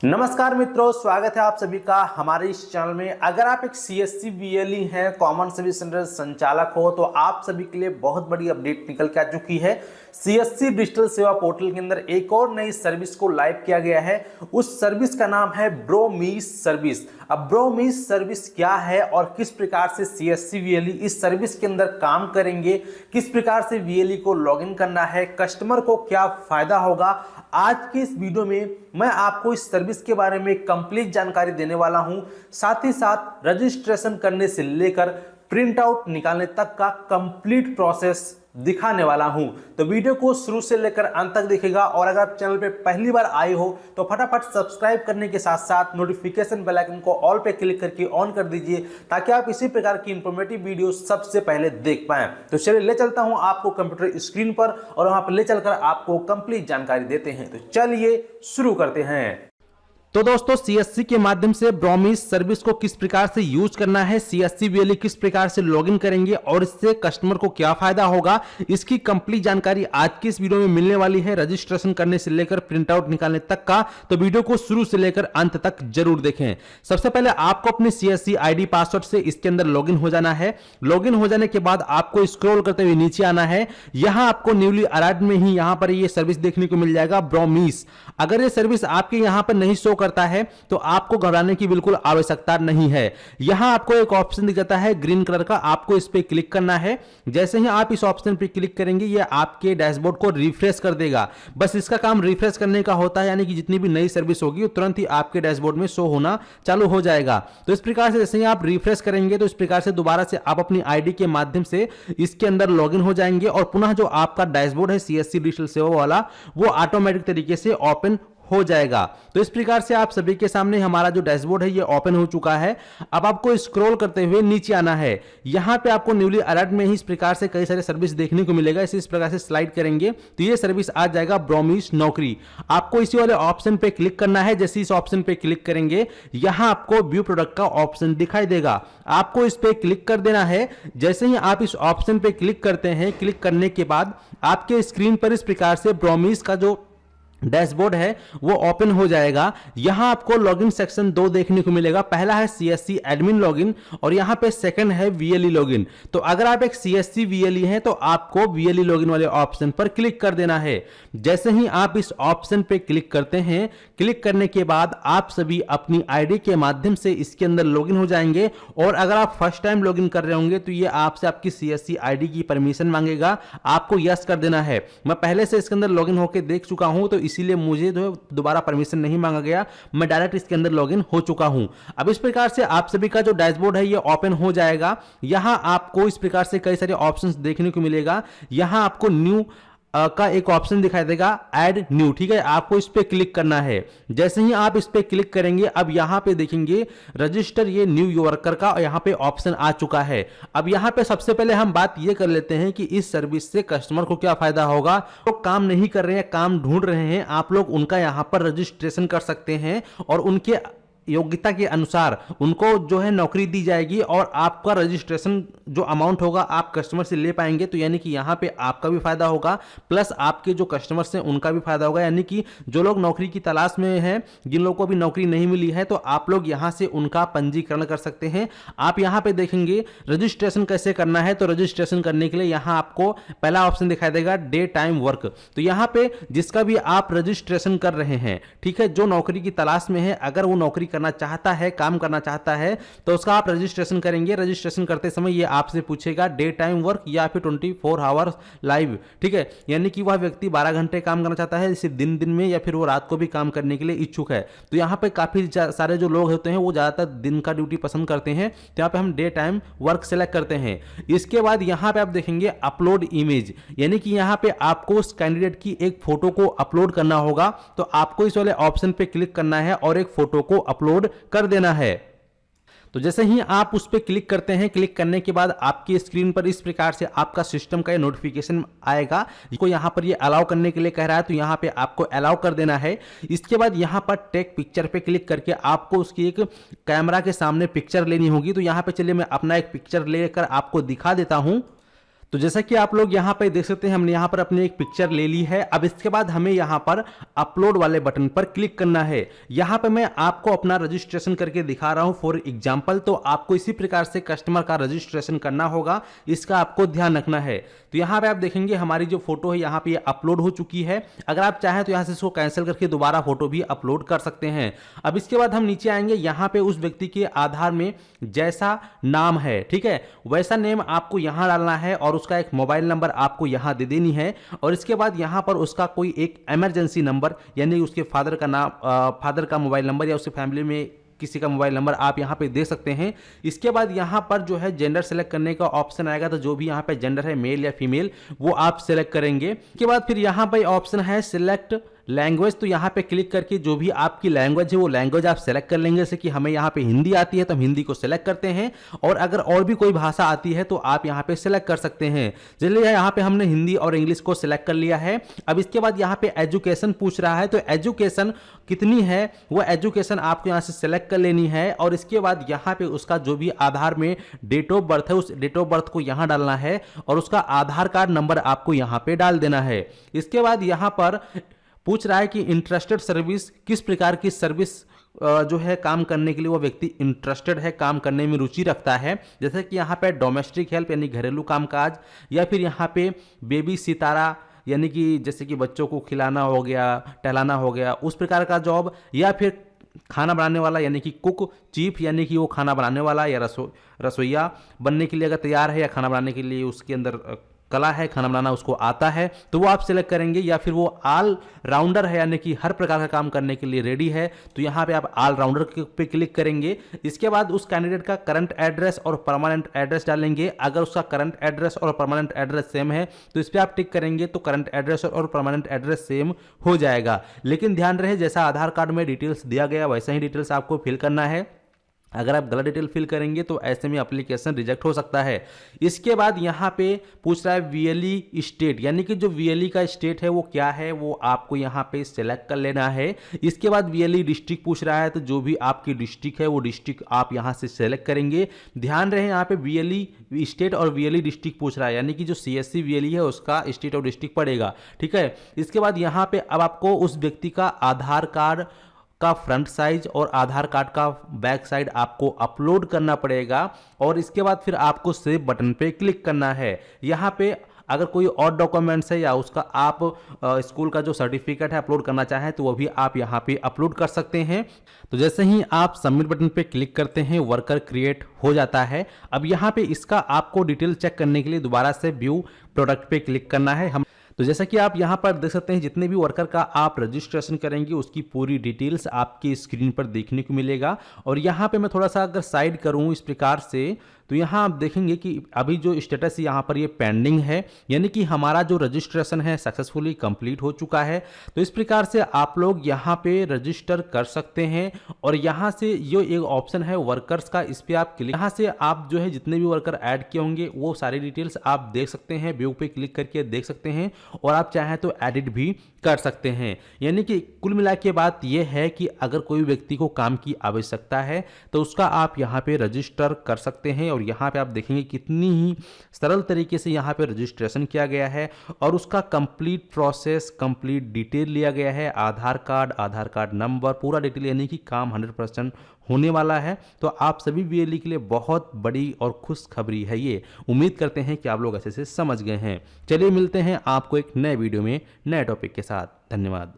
नमस्कार मित्रों, स्वागत है आप सभी का हमारे इस चैनल में। अगर आप एक CSC VLE हैं, कॉमन सर्विस सेंटर संचालक हो, तो आप सभी के लिए बहुत बड़ी अपडेट निकल के आ चुकी है। CSC डिजिटल सेवा पोर्टल के अंदर एक और नई सर्विस को लाइव किया गया है। उस सर्विस का नाम है ब्रोमीज सर्विस। अब ब्रोमीज सर्विस क्या है और किस प्रकार से CSC VLE इस सर्विस के अंदर काम करेंगे, किस प्रकार से VLE को लॉगिन करना है, कस्टमर को क्या फायदा होगा, आज के इस वीडियो में मैं आपको इस सर्विस के बारे में कंप्लीट जानकारी देने वाला हूं। साथ ही साथ रजिस्ट्रेशन करने से लेकर प्रिंट आउट निकालने तक का कंप्लीट प्रोसेस दिखाने वाला हूं। तो वीडियो को शुरू से लेकर अंत तक देखिएगा और अगर आप चैनल पे पहली बार आए हो तो फटाफट सब्सक्राइब करने के साथ साथ नोटिफिकेशन बेल आइकन को ऑल पे क्लिक करके ऑन कर दीजिए, ताकि आप इसी प्रकार की इंफॉर्मेटिव वीडियो सबसे पहले देख पाएं। तो चलिए ले चलता हूं आपको कंप्यूटर स्क्रीन पर और वहां पर ले चलकर आपको कंप्लीट जानकारी देते हैं। तो चलिए शुरू करते हैं। तो दोस्तों, CSC के माध्यम से ब्रोमीज सर्विस को किस प्रकार से यूज करना है, CSC VLE किस प्रकार से लॉगिन करेंगे और इससे कस्टमर को क्या फायदा होगा, इसकी कंप्लीट जानकारी आज की इस वीडियो में मिलने वाली है। रजिस्ट्रेशन करने से लेकर प्रिंट आउट निकालने तक का, तो वीडियो को शुरू से लेकर अंत तक जरूर देखें। सबसे पहले आपको अपने CSC ID पासवर्ड से इसके अंदर लॉगिन हो जाना है। लॉगिन हो जाने के बाद आपको स्क्रॉल करते हुए नीचे आना है। यहां आपको न्यूली अराइव्ड में ही यहां पर ये सर्विस देखने को मिल जाएगा, ब्रोमीज। अगर ये सर्विस आपके यहां पर नहीं शो करता है तो आपको घबराने की बिल्कुल आवश्यकता नहीं है। यहां आपको एक ऑप्शन दिख जाता है ग्रीन कलर का, आपको इस पे क्लिक करना है। जैसे ही आप इस ऑप्शन पे क्लिक करेंगे ये आपके डैशबोर्ड को रिफ्रेश कर देगा। बस इसका काम रिफ्रेश करने का होता है, यानी कि जितनी भी नई सर्विस होगी वो तुरंत ही आपके डैशबोर्ड में शो होना चालू हो जाएगा। तो इस प्रकार से जैसे ही आप रिफ्रेश करेंगे तो इस प्रकार से दोबारा से आप अपनी आईडी के माध्यम से इसके अंदर लॉगिन हो जाएंगे और पुनः जो आपका डैशबोर्ड है CSC डिजिटल सेवा वाला, वो ऑटोमेटिक तरीके से ओपन हो जाएगा। तो इस प्रकार से आप सभी के सामने हमारा जो डैशबोर्ड है ये ओपन हो चुका है। अब आपको स्क्रॉल करते हुए नीचे आना है। यहां पे आपको न्यूली अलर्ट में ही इस प्रकार से कई सारे सर्विस देखने को मिलेगा। इस प्रकार से स्लाइड करेंगे तो ये सर्विस आ जाएगा ब्रोमीज नौकरी। आपको इसी वाले ऑप्शन पे क्लिक करना है। जैसे इस ऑप्शन पे क्लिक करेंगे यहां आपको व्यू प्रोडक्ट का ऑप्शन दिखाई देगा, आपको इस पे क्लिक कर देना है। जैसे ही आप इस ऑप्शन पे क्लिक करते हैं, क्लिक करने के बाद आपके स्क्रीन पर इस प्रकार से ब्रोमीज का जो डैशबोर्ड है वो ओपन हो जाएगा। यहां आपको लॉगिन सेक्शन 2 देखने को मिलेगा। पहला है CSC एडमिन लॉगिन और यहां पे सेकंड है VLE लॉगिन। तो अगर आप एक CSC VLE हैं तो आपको VLE लॉगिन वाले ऑप्शन पर क्लिक कर देना है। जैसे ही आप इस ऑप्शन पे क्लिक करते हैं, क्लिक करने के बाद आप सभी अपनी आईडी के माध्यम से इसके अंदर लॉगिन हो जाएंगे। और अगर आप फर्स्ट टाइम लॉगिन कर रहे होंगे तो ये आपसे आपकी CSC आईडी की परमिशन मांगेगा, आपको यस कर देना है। मैं पहले से इसके अंदर लॉगिन होकर देख चुका हूं तो इसीलिए मुझे जो दोबारा परमिशन नहीं मांगा गया, मैं डायरेक्ट इसके अंदर लॉगिन हो चुका हूं। अब इस प्रकार से आप सभी का जो डैशबोर्ड है ये ओपन हो जाएगा। यहां आपको इस प्रकार से कई सारे ऑप्शंस देखने को मिलेगा। यहां आपको न्यू का एक ऑप्शन दिखाई देगा, ऐड न्यू। ठीक है, आपको इस पे क्लिक करना है। जैसे ही आप इस पे क्लिक करेंगे अब यहां पे देखेंगे रजिस्टर ये न्यू वर्कर का यहां पे ऑप्शन आ चुका है। अब यहां पे सबसे पहले हम बात ये कर लेते हैं कि इस सर्विस से कस्टमर को क्या फायदा होगा। तो काम नहीं कर रहे हैं, काम ढूंढ रहे हैं, आप लोग उनका यहां पर रजिस्ट्रेशन कर सकते हैं और उनके योग्यता के अनुसार उनको जो है नौकरी दी जाएगी और आपका रजिस्ट्रेशन जो अमाउंट होगा आप कस्टमर से ले पाएंगे। तो यानी कि यहाँ पे आपका भी फायदा होगा प्लस आपके जो कस्टमर्स हैं उनका भी फायदा होगा। यानी कि जो लोग नौकरी की तलाश में हैं, जिन लोगों को भी नौकरी नहीं मिली है, तो आप लोग यहाँ से उनका पंजीकरण कर सकते हैं। आप यहाँ पे देखेंगे रजिस्ट्रेशन कैसे करना है। तो रजिस्ट्रेशन करने के लिए यहाँ आपको पहला ऑप्शन दिखाई देगा डे टाइम वर्क। तो यहाँ पे जिसका भी आप रजिस्ट्रेशन कर रहे हैं, ठीक है, जो नौकरी की तलाश में है, अगर वो नौकरी करना चाहता है, काम करना चाहता है, तो उसका आप रजिस्ट्रेशन करेंगे। रजिस्ट्रेशन करते समय ये आपसे पूछेगा डे टाइम वर्क या फिर 24 आवर्स लाइव। ठीक है, यानी कि वह व्यक्ति 12 घंटे काम करना चाहता है, जैसे दिन में, या फिर वो रात को भी काम करने के लिए इच्छुक है। तो यहाँ पे काफी सारे जो लोग होते हैं वो ज्यादातर दिन का ड्यूटी पसंद करते हैं, तो यहाँ पे हम डे टाइम वर्क सेलेक्ट करते हैं। इसके बाद यहाँ पे आप देखेंगे अपलोड इमेज, यानी कि यहाँ पे आपको उस कैंडिडेट की एक फोटो को अपलोड करना होगा। तो आपको इस वाले ऑप्शन पे क्लिक करना है और एक फोटो को अपलोड कर देना है। तो जैसे ही आप उस पर क्लिक करते हैं, क्लिक करने के बाद आपकी स्क्रीन पर इस प्रकार से आपका सिस्टम का नोटिफिकेशन आएगा। इसको यहां पर ये अलाउ करने के लिए कह रहा है, तो यहां पे आपको अलाउ कर देना है। इसके बाद यहां पर टेक पिक्चर पे क्लिक करके आपको उसकी एक कैमरा के सामने पिक्चर लेनी होगी। तो यहां पे चलिए मैं अपना एक पिक्चर लेकर आपको दिखा देता हूं। तो जैसा कि आप लोग यहाँ पे देख सकते हैं, हमने यहाँ पर अपनी एक पिक्चर ले ली है। अब इसके बाद हमें यहाँ पर अपलोड वाले बटन पर क्लिक करना है। यहाँ पे मैं आपको अपना रजिस्ट्रेशन करके दिखा रहा हूँ फॉर एग्जांपल। तो आपको इसी प्रकार से कस्टमर का रजिस्ट्रेशन करना होगा, इसका आपको ध्यान रखना है। तो यहाँ पे आप देखेंगे हमारी जो फोटो है यहाँ पे ये अपलोड हो चुकी है। अगर आप चाहें तो यहाँ से इसको कैंसिल करके दोबारा फोटो भी अपलोड कर सकते हैं। अब इसके बाद हम नीचे आएंगे, यहाँ पे उस व्यक्ति के आधार में जैसा नाम है, ठीक है, वैसा नेम आपको यहाँ डालना है और उसका एक मोबाइल नंबर आपको यहाँ दे देनी है। और इसके बाद यहाँ पर उसका कोई एक इमरजेंसी नंबर, यानी उसके फादर का नाम, फादर का मोबाइल नंबर या उसके फैमिली में किसी का मोबाइल नंबर आप यहाँ पे दे सकते हैं। इसके बाद यहाँ पर जो है जेंडर सेलेक्ट करने का ऑप्शन आएगा, तो जो भी यहाँ पे जेंडर है मेल या फीमेल वो आप सेलेक्ट करेंगे। इसके बाद फिर यहाँ पे ऑप्शन है सिलेक्ट लैंग्वेज, तो यहाँ पे क्लिक करके जो भी आपकी लैंग्वेज है वो लैंग्वेज आप सेलेक्ट कर लेंगे। जैसे कि हमें यहाँ पे हिंदी आती है तो हम हिंदी को सेलेक्ट करते हैं, और अगर और भी कोई भाषा आती है तो आप यहाँ पे सेलेक्ट कर सकते हैं। चलिए यहाँ पे हमने हिंदी और इंग्लिश को सेलेक्ट कर लिया है। अब इसके बाद यहाँ पे एजुकेशन पूछ रहा है, तो एजुकेशन कितनी है वो एजुकेशन आपको यहाँ से सेलेक्ट कर लेनी है। और इसके बाद यहाँ पे उसका जो भी आधार में डेट ऑफ बर्थ है उस डेट ऑफ बर्थ को यहाँ डालना है और उसका आधार कार्ड नंबर आपको यहाँ पे डाल देना है। इसके बाद यहाँ पर पूछ रहा है कि इंटरेस्टेड सर्विस, किस प्रकार की सर्विस जो है काम करने के लिए वो व्यक्ति इंटरेस्टेड है, काम करने में रुचि रखता है। जैसे कि यहाँ पे डोमेस्टिक हेल्प यानी घरेलू कामकाज, या फिर यहाँ पे बेबी सितारा यानी कि जैसे कि बच्चों को खिलाना हो गया, टहलाना हो गया, उस प्रकार का जॉब, या फिर खाना बनाने वाला यानी कि कुक, चीफ यानी कि वो खाना बनाने वाला या रसोइया बनने के लिए अगर तैयार है या खाना बनाने के लिए उसके अंदर कला है, खाना बनाना उसको आता है, तो वो आप सिलेक्ट करेंगे। या फिर वो ऑल राउंडर है यानी कि हर प्रकार का काम करने के लिए रेडी है, तो यहाँ पे आप ऑल राउंडर पे क्लिक करेंगे। इसके बाद उस कैंडिडेट का करंट एड्रेस और परमानेंट एड्रेस डालेंगे। अगर उसका करंट एड्रेस और परमानेंट एड्रेस सेम है तो इस पर आप टिक करेंगे, तो करंट एड्रेस और परमानेंट एड्रेस सेम हो जाएगा। लेकिन ध्यान रहे जैसा आधार कार्ड में डिटेल्स दिया गया वैसा ही डिटेल्स आपको फिल करना है। अगर आप गलत डिटेल फिल करेंगे तो ऐसे में एप्लीकेशन रिजेक्ट हो सकता है। इसके बाद यहाँ पे पूछ रहा है वीएलई स्टेट, यानी कि जो वीएलई का स्टेट है वो क्या है वो आपको यहाँ पे सेलेक्ट कर लेना है। इसके बाद वीएलई डिस्ट्रिक्ट पूछ रहा है, तो जो भी आपकी डिस्ट्रिक्ट है वो डिस्ट्रिक्ट आप यहाँ से सेलेक्ट करेंगे। ध्यान रहे यहाँ पे वीएलई स्टेट और वीएलई डिस्ट्रिक्ट पूछ रहा है, यानी कि जो सीएससी वीएलई है उसका स्टेट और डिस्ट्रिक्ट पड़ेगा, ठीक है। इसके बाद यहाँ पे अब आपको उस व्यक्ति का आधार कार्ड का फ्रंट साइज और आधार कार्ड का बैक साइड आपको अपलोड करना पड़ेगा, और इसके बाद फिर आपको सेव बटन पे क्लिक करना है। यहाँ पे अगर कोई और डॉक्यूमेंट्स है या उसका आप स्कूल का जो सर्टिफिकेट है अपलोड करना चाहें तो वो भी आप यहाँ पे अपलोड कर सकते हैं। तो जैसे ही आप सबमिट बटन पे क्लिक करते हैं वर्कर क्रिएट हो जाता है। अब यहाँ पे इसका आपको डिटेल चेक करने के लिए दोबारा से व्यू प्रोडक्ट पे क्लिक करना है। तो जैसा कि आप यहाँ पर देख सकते हैं जितने भी वर्कर का आप रजिस्ट्रेशन करेंगे उसकी पूरी डिटेल्स आपकी स्क्रीन पर देखने को मिलेगा। और यहाँ पे मैं थोड़ा सा अगर साइड करूँ इस प्रकार से, तो यहाँ आप देखेंगे कि अभी जो स्टेटस यहाँ पर ये पेंडिंग है, यानी कि हमारा जो रजिस्ट्रेशन है सक्सेसफुली कंप्लीट हो चुका है। तो इस प्रकार से आप लोग यहाँ पे रजिस्टर कर सकते हैं। और यहाँ से ये एक ऑप्शन है वर्कर्स का, इस पर आप क्लिक, यहाँ से आप जो है जितने भी वर्कर ऐड किए होंगे वो सारी डिटेल्स आप देख सकते हैं, व्यू पे क्लिक करके देख सकते हैं, और आप चाहें तो एडिट भी कर सकते हैं। यानी कि कुल मिला के बात यह है कि अगर कोई व्यक्ति को काम की आवश्यकता है तो उसका आप यहाँ पे रजिस्टर कर सकते हैं। और यहाँ पे आप देखेंगे कितनी ही सरल तरीके से यहाँ पे रजिस्ट्रेशन किया गया है और उसका कंप्लीट प्रोसेस, कंप्लीट डिटेल लिया गया है, आधार कार्ड नंबर, पूरा डिटेल, यानी कि काम 100% होने वाला है। तो आप सभी वीएलई के लिए बहुत बड़ी और खुशखबरी है ये। उम्मीद करते हैं कि आप लोग अच्छे से समझ गए हैं। चलिए मिलते हैं आपको एक नए वीडियो में नए टॉपिक के साथ। धन्यवाद।